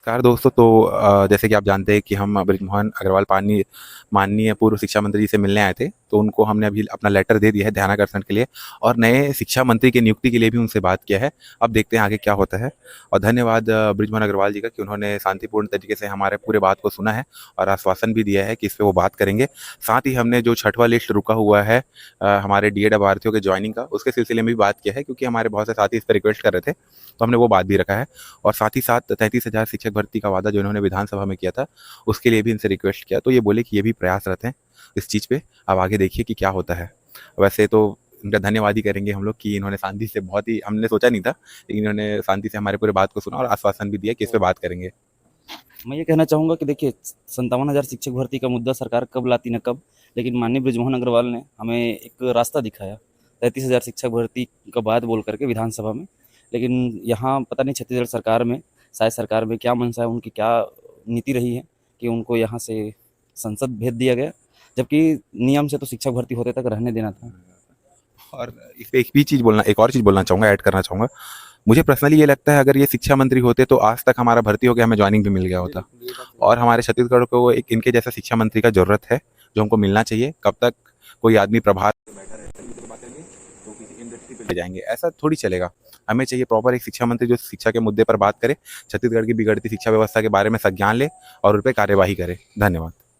नमस्कार दोस्तों। तो जैसे कि आप जानते हैं कि हम बृजमोहन अग्रवाल पानी माननीय पूर्व शिक्षा मंत्री जी से मिलने आए थे, तो उनको हमने अभी अपना लेटर दे दिया है ध्यानाकर्षण के लिए, और नए शिक्षा मंत्री की नियुक्ति के लिए भी उनसे बात किया है। अब देखते हैं आगे क्या होता है। और धन्यवाद बृजमोहन अग्रवाल जी का कि उन्होंने शांतिपूर्ण तरीके से हमारे पूरे बात को सुना है और आश्वासन भी दिया है कि इस पे वो बात करेंगे। साथ ही हमने जो छठवां लिस्ट रुका हुआ है हमारे डीएड अभ्यर्थियों के ज्वाइनिंग का, उसके सिलसिले में भी बात किया है, क्योंकि हमारे बहुत से साथी इस पर रिक्वेस्ट कर रहे थे, तो हमने वो बात भी रखा है। और साथ ही साथ 33,000 शिक्षक भर्ती का वादा जो इन्होंने विधानसभा में किया था, उसके लिए भी इनसे रिक्वेस्ट किया, तो ये बोले कि ये भी प्रयासरत हैं इस चीज़ पे। अब आगे देखिए कि क्या होता है। वैसे तो इनका धन्यवाद ही करेंगे हम लोग कि इन्होंने शांति से, बहुत ही हमने सोचा नहीं था, लेकिन इन्होंने शांति से हमारे पूरे बात को सुना और आश्वासन भी दिया कि इस पे बात करेंगे। मैं ये कहना चाहूँगा कि देखिए 57,000 शिक्षक भर्ती का मुद्दा सरकार कब लाती न कब, लेकिन माननीय बृजमोहन अग्रवाल ने हमें एक रास्ता दिखाया 33,000 शिक्षक भर्ती का बात बोल करके विधानसभा में। लेकिन यहाँ पता नहीं छत्तीसगढ़ सरकार में, शायद सरकार में क्या मंशा है, उनकी क्या नीति रही है कि उनको यहाँ से संसद भेज दिया गया, जबकि नियम से तो शिक्षक भर्ती होते तक रहने देना था। और इस पे एक और चीज़ बोलना चाहूँगा, ऐड करना चाहूँगा। मुझे पर्सनली ये लगता है, अगर ये शिक्षा मंत्री होते तो आज तक हमारा भर्ती हो गया, हमें ज्वाइनिंग भी मिल गया होता। और हमारे छत्तीसगढ़ को एक इनके जैसा शिक्षा मंत्री का ज़रूरत है, जो हमको मिलना चाहिए। कब तक कोई आदमी प्रभार में बैठा रहता है, इनसे बातें नहीं, तो किसी इंडस्ट्री पे ले जाएंगे, ऐसा थोड़ी चलेगा। हमें चाहिए प्रॉपर एक शिक्षा मंत्री जो शिक्षा के मुद्दे पर बात करे, छत्तीसगढ़ की बिगड़ती शिक्षा व्यवस्था के बारे में संज्ञान ले और उन पर कार्यवाही करे। धन्यवाद।